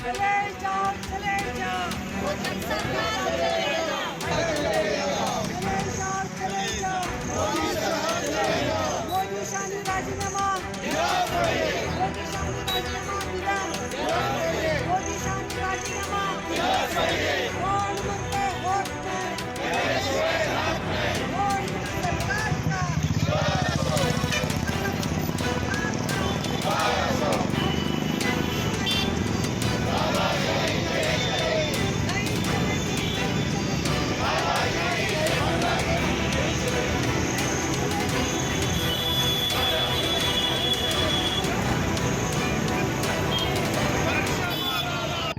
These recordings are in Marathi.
चले जाओ चले जाओ चले जाओ मोदी शाही राजीनामा मोदी शाही राजीनामा दिला मोदी शाही राजीनामा कोण म्हणते होत नाही कोण सरकारचा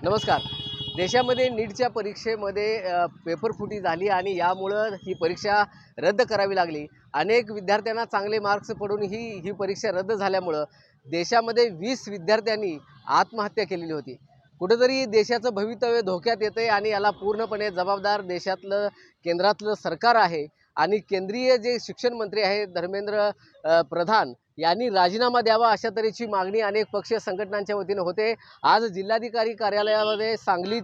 नमस्कार. देशामध्ये नीटच्या परीक्षेमध्ये पेपरफुटी झाली आणि यामुळं ही परीक्षा रद्द करावी लागली. अनेक विद्यार्थ्यांना चांगले मार्क्स पडून ही परीक्षा रद्द झाल्यामुळं देशामध्ये 20 विद्यार्थ्यांनी आत्महत्या केलेली होती. कुठेतरी देशाचं भवितव्य धोक्यात येते आणि याला पूर्णपणे जबाबदार देशातलं केंद्रातलं सरकार आहे. आणि केंद्रीय जे शिक्षण मंत्री आहेत धर्मेंद्र प्रधान यांनी राजीनामा द्यावा अशा तऱ्हेची मागणी अनेक पक्षीय संघटनांच्या वतीने होते. आज जिल्हाधिकारी कार्यालयामध्ये सांगलीत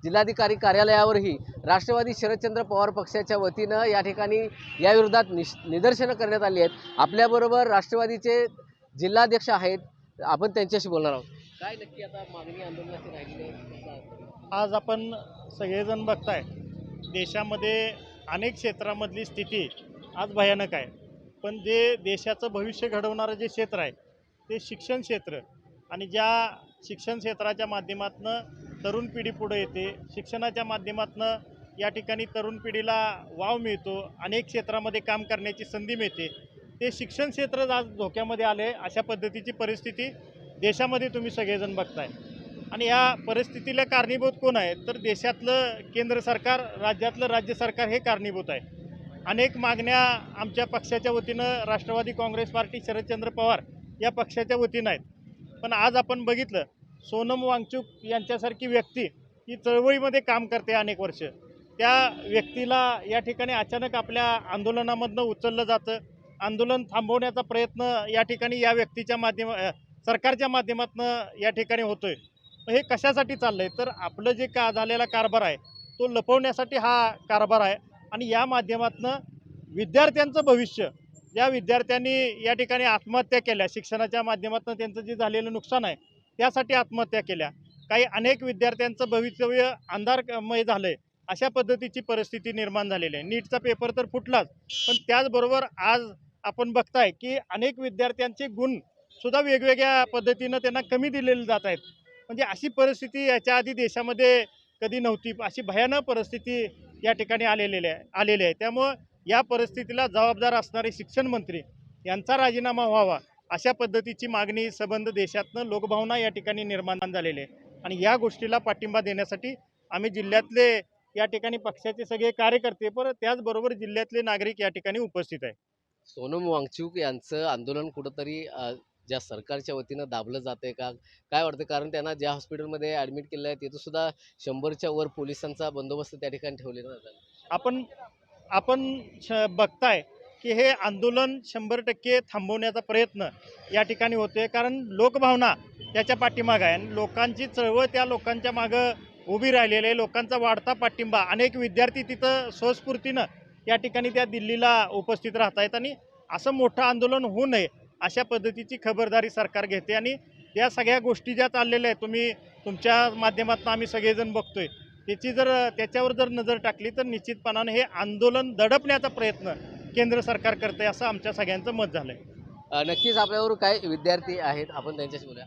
जिल्हाधिकारी कार्यालयावरही राष्ट्रवादी शरदचंद्र पवार पक्षाच्या वतीनं या ठिकाणी याविरोधात निदर्शनं करण्यात आली आहेत. आपल्याबरोबर राष्ट्रवादीचे जिल्हाध्यक्ष आहेत, आपण त्यांच्याशी बोलणार आहोत. काय नक्की आता मागणी आंदोलनाची राहिलेली आहे? आज आपण सगळेजण बघताय देशामध्ये अनेक क्षेत्रामधली स्थिती आज भयानक आहे. पण जे देशाचं भविष्य घडवणारं जे क्षेत्र आहे ते शिक्षण क्षेत्र, आणि ज्या शिक्षण क्षेत्राच्या माध्यमातून तरुण पिढी पुढे येते, शिक्षणाच्या माध्यमातून या ठिकाणी तरुण पिढीला वाव मिळतो, अनेक क्षेत्रामध्ये काम करण्याची संधी मिळते, ते शिक्षण क्षेत्र आज धोक्यामध्ये आले. अशा पद्धतीची परिस्थिती देशामध्ये तुम्ही सगळेजण बघताय. आणि या परिस्थितीला कारणीभूत कोण आहे तर देशातलं केंद्र सरकार, राज्यातलं राज्य सरकार हे कारणीभूत आहे. अनेक मागण्या आमच्या पक्षाच्या वतीनं राष्ट्रवादी काँग्रेस पार्टी शरदचंद्र पवार या पक्षाच्या वतीनं आहेत. पण आज आपण बघितलं सोनम वांगचूक यांच्यासारखी व्यक्ती ही चळवळीमध्ये काम करते अनेक वर्ष, त्या व्यक्तीला या ठिकाणी अचानक आपल्या आंदोलनामधनं उचललं जातं. आंदोलन थांबवण्याचा प्रयत्न या ठिकाणी या व्यक्तीच्या सरकारच्या माध्यमातून या ठिकाणी होतोय. हे कशासाठी चाललंय तर आपलं जे झालेला कारभार आहे तो लपवण्यासाठी हा कारभार आहे. आणि या माध्यमातून विद्यार्थ्यांचं भविष्य, ज्या विद्यार्थ्यांनी या ठिकाणी आत्महत्या केल्या, शिक्षणाच्या माध्यमातून त्यांचं जे झालेलं नुकसान आहे त्यासाठी आत्महत्या केल्या, काही अनेक विद्यार्थ्यांचं भवितव्य अंधारमय झालं आहे, अशा पद्धतीची परिस्थिती निर्माण झालेली आहे. नीटचा पेपर तर फुटलाच, पण त्याचबरोबर आज आपण बघताय की अनेक विद्यार्थ्यांचे गुणसुद्धा वेगवेगळ्या पद्धतीनं त्यांना कमी दिलेले जात आहेत. म्हणजे अशी परिस्थिती याच्या आधी देशामध्ये कधी नव्हती. अशी भयानक परिस्थिती या ठिकाणी आलेली आहे. त्यामुळं या परिस्थितीला जबाबदार असणारे शिक्षण मंत्री यांचा राजीनामा व्हावा अशा पद्धतीची मागणी संबंध देशातनं लोकभावना या ठिकाणी निर्माण झालेली आहे. आणि या गोष्टीला पाठिंबा देण्यासाठी आम्ही जिल्ह्यातले या ठिकाणी पक्षाचे सगळे कार्यकर्ते, पण त्याचबरोबर जिल्ह्यातले नागरिक या ठिकाणी उपस्थित आहे. सोनम वांगचूक यांचं आंदोलन कुठंतरी ज्या सरकारच्या वतीनं दाबलं जाते का, काय वाटतं? कारण त्यांना ज्या हॉस्पिटलमध्ये ॲडमिट केलं आहे तिथं सुद्धा 100च्या वर पोलिसांचा बंदोबस्त त्या ठिकाणी ठेवलेला जातो. आपण बघताय की हे आंदोलन 100% थांबवण्याचा प्रयत्न या ठिकाणी होते. कारण लोकभावना त्याच्या पाठीमागं आहे आणि लोकांची चळवळ त्या लोकांच्या मागं उभी राहिलेली आहे. लोकांचा वाढता पाठिंबा, अनेक विद्यार्थी तिथं स्वस्फूर्तीनं या ठिकाणी त्या दिल्लीला उपस्थित राहत आहेत. आणि असं मोठं आंदोलन होऊ नये अशा पद्धतीची खबरदारी सरकार घेते. आणि या सगळ्या गोष्टी ज्या चाललेल्या आहेत तुम्ही तुमच्या माध्यमातून आम्ही सगळेजण बघतोय, त्याच्यावर जर नजर टाकली तर निश्चितपणाने हे आंदोलन दडपण्याचा प्रयत्न केंद्र सरकार करते असं आमच्या सगळ्यांचं मत झालं आहे. नक्कीच आपल्यावर काय विद्यार्थी आहेत, आपण त्यांच्याशी बोलूया.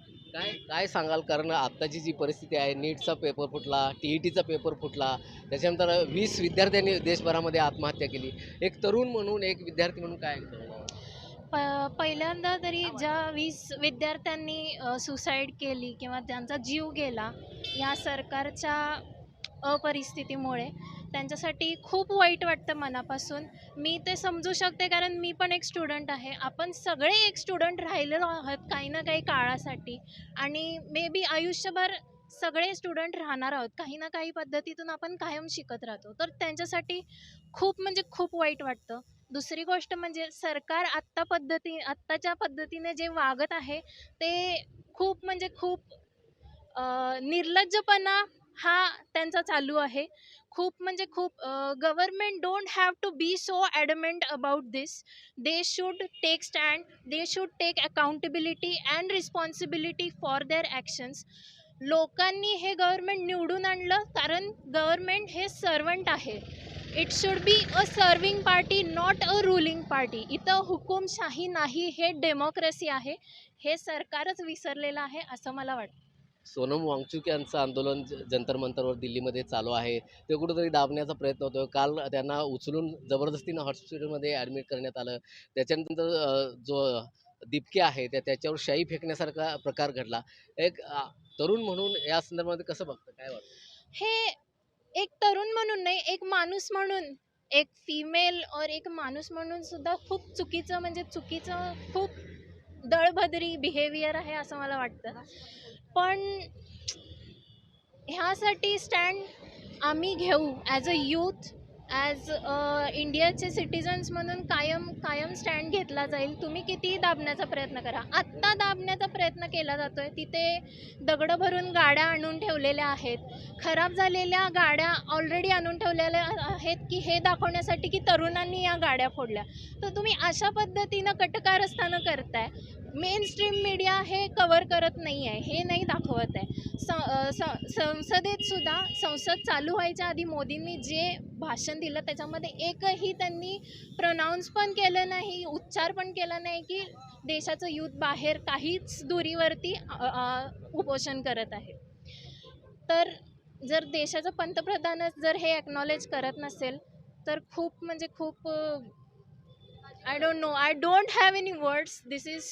काय सांगाल? कारण आत्ताची जी परिस्थिती आहे, नीटचा पेपर फुटला, TETचा पेपर फुटला, त्याच्यानंतर 20 विद्यार्थ्यांनी देशभरामध्ये आत्महत्या केली. एक तरुण म्हणून, एक विद्यार्थी म्हणून काय पहिल्यांदा तरी ज्या 20 विद्यार्थ्यांनी सुसाईड केली किंवा त्यांचा जीव गेला या सरकारच्या अपरिस्थितीमुळे, त्यांच्यासाठी खूप वाईट वाटतं मनापासून. मी ते समजू शकते, कारण मी पण एक स्टुडंट आहे. आपण सगळे एक स्टुडंट राहिलेलो आहोत काही ना काही काळासाठी, आणि मे बी आयुष्यभर सगळे स्टुडंट राहणार आहोत. काही ना काही पद्धतीतून आपण कायम शिकत राहतो. तर त्यांच्यासाठी खूप म्हणजे खूप वाईट वाटतं. दुसरी गोष्ट म्हणजे सरकार आत्ताच्या पद्धतीने जे वागत आहे ते खूप म्हणजे खूप निर्लज्जपणा हा त्यांचा चालू आहे. खूप म्हणजे खूप government don't have to be so adamant about this. They should take stand, they should take accountability and responsibility for their actions. लोकांनी हे गव्हर्नमेंट निवडून आणलं कारण गव्हर्नमेंट हे सर्वंट आहे. It should be a serving party, not a ruling party. इथं हुकुमशाही नाही, हे डेमोक्रेसी आहे. हे सरकारच विसरलेलं आहे असं मला वाटतं. सोनम वांगचुक यांचं आंदोलन जंतर मंतरवर दिल्लीमध्ये चालू आहे. ते कुठेतरी दाबण्याचा प्रयत्न होतो. काल त्यांना उचलून जबरदस्तीनं हॉस्पिटलमध्ये ॲडमिट करण्यात आलं. त्याच्यानंतर जो दिपके आहे त्याच्यावर शाई फेकण्यासारखा प्रकार घडला. एक तरुण म्हणून या संदर्भामध्ये कसं बघतं, काय वाटतं? हे एक तरुण म्हणून नाही, एक माणूस म्हणून, एक फिमेल और एक माणूस म्हणून सुद्धा खूप चुकीचं म्हणजे चुकीचं खूप दळभद्री बिहेवियर आहे असं मला वाटतं. पण ह्यासाठी स्टँड आम्ही घेऊ ॲज अ यूथ, ॲज इंडियाचे सिटिझन्स म्हणून कायम स्टँड घेतला जाईल. तुम्ही कितीही दाबण्याचा प्रयत्न करा. आत्ता दाबण्याचा प्रयत्न केला जातो आहे. तिथे दगडं भरून गाड्या आणून ठेवलेल्या आहेत. खराब झालेल्या गाड्या ऑलरेडी आणून ठेवलेल्या आहेत की हे दाखवण्यासाठी की तरुणांनी या गाड्या फोडल्या. तर तुम्ही अशा पद्धतीनं कटकारस्थानं करताय. मेन स्ट्रीम मीडिया हे कवर करत नाही आहे, हे नाही दाखवत आहे. संसदेत सुद्धा संसद चालू व्हायच्या आधी मोदींनी जे भाषण दिलं त्याच्यामध्ये एकही त्यांनी प्रोनाऊन्स पण केलं नाही, उच्चार पण केला नाही की देशाचं यूथ बाहेर काहीच दुरीवरती उपोषण करत आहे. तर जर देशाचं पंतप्रधानच जर हे एक्नॉलेज करत नसेल तर खूप म्हणजे खूप I don't know. I don't have any words. This is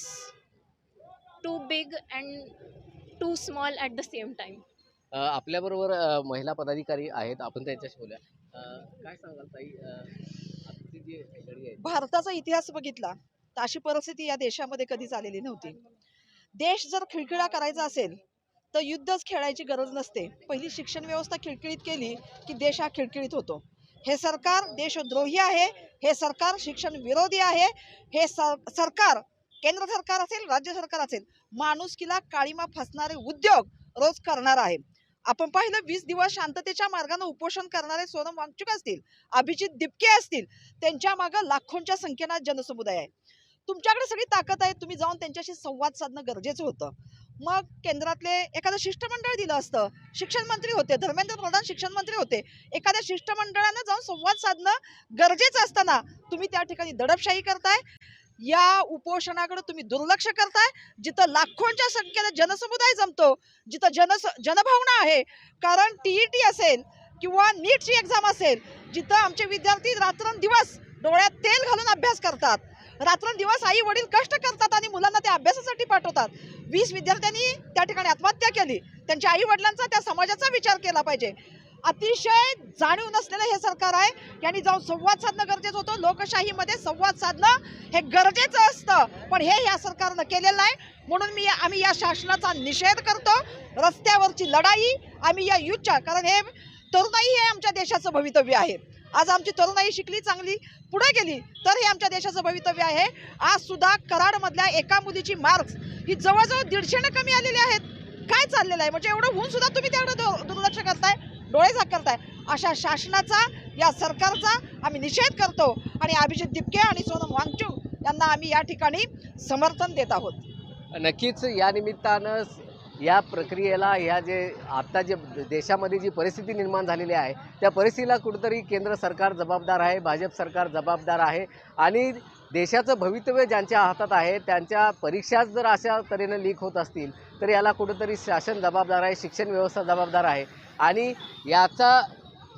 too big and too small at the same time. आपल्याबरोबर महिला पदाधिकारी आहेत, आपण त्यांच्याशी बोलूया. काय सांगाल ताई, आजची जी घडी आहे? भारताचा इतिहास बघितला तर अशी परिस्थिती या देशामध्ये कधीच आलेली नव्हती. देश जर खिळखिळा करायचा असेल तर युद्धच खेळायची गरज नसते. पहिली शिक्षण व्यवस्था खिळखिळीत केली की देश हा खिळखिळीत होतो. हे सरकार देशद्रोही आहे, हे सरकार शिक्षण विरोधी आहे, हे सरकार केंद्र सरकार असेल राज्य सरकार असेल माणुसकीला काळीमा फसणारे उद्योग रोज करणार आहे. आपण पाहिलं 20 दिवस शांततेच्या मार्गाने उपोषण करणारे सोनम वांगचुक असतील, अभिजित दिपके असतील, त्यांच्या मागे लाखोंच्या संख्येने जनसमुदाय आहे. तुमच्याकडे सगळी ताकद आहे, तुम्ही जाऊन त्यांच्याशी संवाद साधणं गरजेचं होतं. मग केंद्रातले एखादं शिष्टमंडळ दिलं असतं. शिक्षण मंत्री होते, धर्मेंद्र प्रधान शिक्षण मंत्री होते. एखाद्या शिष्टमंडळानं जाऊन संवाद साधणं गरजेचं असताना तुम्ही त्या ठिकाणी दडपशाही करताय. या उपोषणाकडे तुम्ही दुर्लक्ष करताय. जिथं लाखोंच्या संख्येने जनसमुदाय जमतो, जिथं जनभावना आहे, कारण TET असेल किंवा नीटची एक्झाम असेल, जिथं आमचे विद्यार्थी रात्रंदिवस डोळ्यात तेल घालून अभ्यास करतात, रात्रंदिवस आई वडील कष्ट करतात आणि मुलांना ते अभ्यासासाठी पाठवतात. 20 विद्यार्थ्यांनी त्या ठिकाणी आत्महत्या केली. त्यांच्या आई वडिलांचा, त्या समाजाचा विचार केला पाहिजे. अतिशय जाणीव नसलेलं हे सरकार आहे. यांनी जाऊन संवाद साधणं गरजेचं होतं. लोकशाहीमध्ये संवाद साधणं हे गरजेचं असतं, पण हे या सरकारनं केलेलं नाही. म्हणून आम्ही या शासनाचा निषेध करतो. रस्त्यावरची लढाई आम्ही या युथच्या, कारण हे तरुणाई हे आमच्या देशाचं भवितव्य आहे. आज आमची तरुणाई शिकली, चांगली पुढे गेली तर हे आमच्या देशाचं भवितव्य आहे. आज सुद्धा कराडमधल्या एका मुलीची मार्क्स ही जवळजवळ 150ने कमी आलेली आहेत. काय चाललेलं आहे? म्हणजे एवढं होऊन सुद्धा तुम्ही त्याकडे दुर्लक्ष करताय, डोळे झाकताय. अशा शासनाचा, या सरकारचा आम्ही निषेध करतो आणि अभिजित दिपके आणि सोनम वांगचुक यांना आम्ही या ठिकाणी समर्थन देत आहोत. नक्कीच या निमित्तानं या प्रक्रियेला, ह्या जे आत्ता जे देशामध्ये जी परिस्थिती निर्माण झालेली आहे त्या परिस्थितीला कुठेतरी केंद्र सरकार जबाबदार आहे, भाजप सरकार जबाबदार आहे. आणि देशाचं भवितव्य ज्यांच्या हातात आहे त्यांच्या परीक्षाच जर अशा तऱ्हेनं लीक होत असतील तर याला कुठेतरी शासन जबाबदार आहे, शिक्षण व्यवस्था जबाबदार आहे. आणि याचा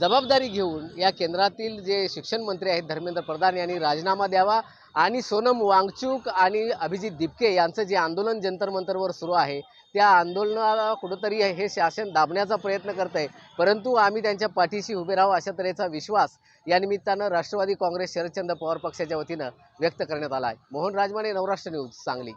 जबाबदारी घेऊन या केंद्रातील जे शिक्षण मंत्री आहेत धर्मेंद्र प्रधान यांनी राजीनामा द्यावा आणि सोनम वांगचुक आणि अभिजित दिपके यांचं जे आंदोलन जंतर मंतरवर सुरू आहे त्या आंदोलनाला कुठंतरी हे शासन दाबण्याचा प्रयत्न करत आहे. परंतु आम्ही त्यांच्या पाठीशी उभे राहू अशा तऱ्हेचा विश्वास या निमित्तानं राष्ट्रवादी काँग्रेस शरदचंद्र पवार पक्षाच्या वतीनं व्यक्त करण्यात आला आहे. मोहन राजमाने, नवराष्ट्र न्यूज, सांगली.